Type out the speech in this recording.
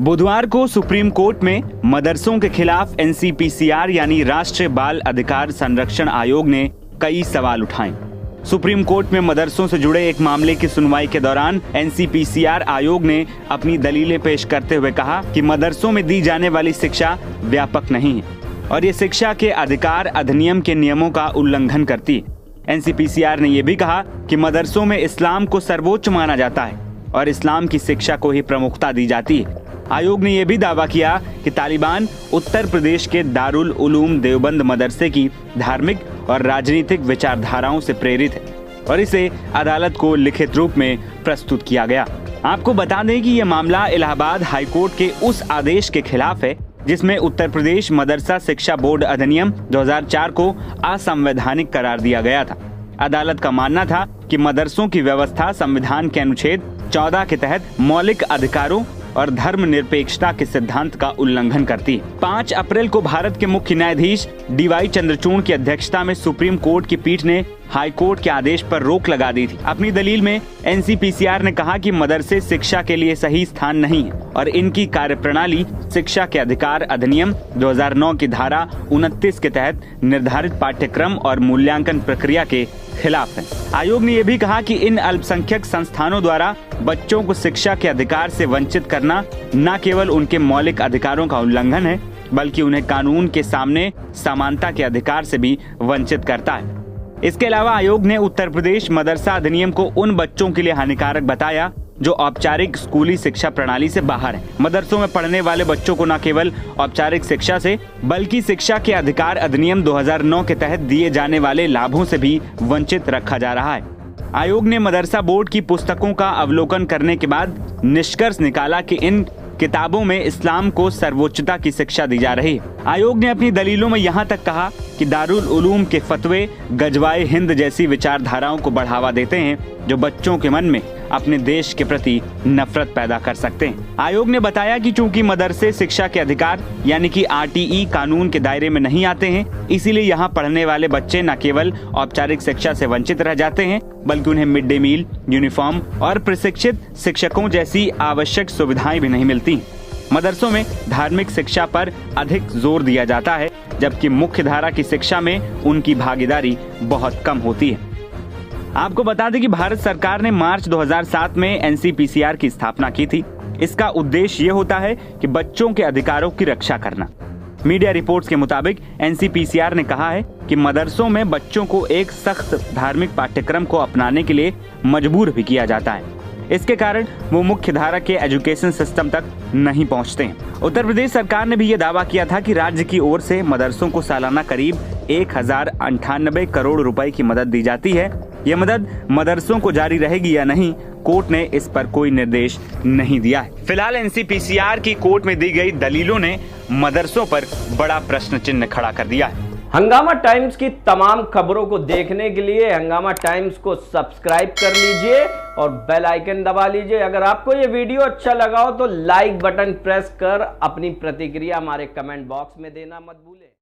बुधवार को supreme court में मदरसों के खिलाफ एनसीपीसीआर यानी राष्ट्रीय बाल अधिकार संरक्षण आयोग ने कई सवाल उठाए। सुप्रीम कोर्ट में मदरसों से जुड़े एक मामले की सुनवाई के दौरान एनसीपीसीआर आयोग ने अपनी दलीलें पेश करते हुए कहा कि मदरसों में दी जाने वाली शिक्षा व्यापक नहीं है और ये शिक्षा के अधिकार अधिनियम के नियमों का उल्लंघन करती है। एनसीपीसीआर ने यह भी कहा कि मदरसों में इस्लाम को सर्वोच्च माना जाता है और इस्लाम की शिक्षा को ही प्रमुखता दी जाती है। आयोग ने यह भी दावा किया कि तालिबान उत्तर प्रदेश के दारुल उलूम देवबंद मदरसे की धार्मिक और राजनीतिक विचारधाराओं से प्रेरित है और इसे अदालत को लिखित रूप में प्रस्तुत किया गया। आपको बता दें कि यह मामला इलाहाबाद हाईकोर्ट के उस आदेश के खिलाफ है जिसमें उत्तर प्रदेश मदरसा शिक्षा बोर्ड अधिनियम 2004 को असंवैधानिक करार दिया गया था। अदालत का मानना था कि मदरसों की व्यवस्था संविधान के अनुच्छेद 14 के तहत मौलिक अधिकारों और धर्मनिरपेक्षता के सिद्धांत का उल्लंघन करती है। 5 अप्रैल को भारत के मुख्य न्यायाधीश डीवाई चंद्रचूड़ की अध्यक्षता में सुप्रीम कोर्ट की पीठ ने हाई कोर्ट के आदेश पर रोक लगा दी थी। अपनी दलील में एनसीपीसीआर ने कहा कि मदरसे शिक्षा के लिए सही स्थान नहीं है और इनकी कार्यप्रणाली शिक्षा के अधिकार अधिनियम 2009 की धारा 29 के तहत निर्धारित पाठ्यक्रम और मूल्यांकन प्रक्रिया के खिलाफ है। आयोग ने यह भी कहा कि इन अल्पसंख्यक संस्थानों द्वारा बच्चों को शिक्षा के अधिकार से वंचित करना न केवल उनके मौलिक अधिकारों का उल्लंघन है बल्कि उन्हें कानून के सामने समानता के अधिकार से भी वंचित करता है। इसके अलावा आयोग ने उत्तर प्रदेश मदरसा अधिनियम को उन बच्चों के लिए हानिकारक बताया जो औपचारिक स्कूली शिक्षा प्रणाली से बाहर है। मदरसों में पढ़ने वाले बच्चों को न केवल औपचारिक शिक्षा से बल्कि शिक्षा के अधिकार अधिनियम 2009 के तहत दिए जाने वाले लाभों से भी वंचित रखा जा रहा है। आयोग ने मदरसा बोर्ड की पुस्तकों का अवलोकन करने के बाद निष्कर्ष निकाला कि इन किताबों में इस्लाम को सर्वोच्चता की शिक्षा दी जा रही है। आयोग ने अपनी दलीलों में यहाँ तक कहा कि दारुल उलूम के फतवे गजवाए हिंद जैसी विचारधाराओं को बढ़ावा देते हैं जो बच्चों के मन में अपने देश के प्रति नफरत पैदा कर सकते हैं। आयोग ने बताया कि चूंकि मदरसे शिक्षा के अधिकार यानी कि आरटीई कानून के दायरे में नहीं आते हैं, इसीलिए यहाँ पढ़ने वाले बच्चे न केवल औपचारिक शिक्षा से वंचित रह जाते हैं बल्कि उन्हें मिड डे मील, यूनिफॉर्म और प्रशिक्षित शिक्षकों जैसी आवश्यक सुविधाएं भी नहीं मिलती। मदरसों में धार्मिक शिक्षा पर अधिक जोर दिया जाता है जबकि मुख्य धारा की शिक्षा में उनकी भागीदारी बहुत कम होती है। आपको बता दें कि भारत सरकार ने मार्च 2007 में एनसीपीसीआर की स्थापना की थी। इसका उद्देश्य ये होता है कि बच्चों के अधिकारों की रक्षा करना। मीडिया रिपोर्ट्स के मुताबिक एनसीपीसीआर ने कहा है कि मदरसों में बच्चों को एक सख्त धार्मिक पाठ्यक्रम को अपनाने के लिए मजबूर भी किया जाता है। इसके कारण वो मुख्य धारा के एजुकेशन सिस्टम तक नहीं पहुंचते हैं। उत्तर प्रदेश सरकार ने भी ये दावा किया था कि राज्य की ओर से मदरसों को सालाना करीब 1098 करोड़ रुपए की मदद दी जाती है। ये मदद मदरसों को जारी रहेगी या नहीं, कोर्ट ने इस पर कोई निर्देश नहीं दिया है। फिलहाल एनसीपीसीआर की कोर्ट में दी गई दलीलों ने मदरसों पर बड़ा प्रश्न चिन्ह खड़ा कर दिया है। हंगामा टाइम्स की तमाम खबरों को देखने के लिए हंगामा टाइम्स को सब्सक्राइब कर लीजिए और बेल आइकन दबा लीजिए। अगर आपको ये वीडियो अच्छा लगा हो तो लाइक बटन प्रेस कर अपनी प्रतिक्रिया हमारे कमेंट बॉक्स में देना मत भूलें।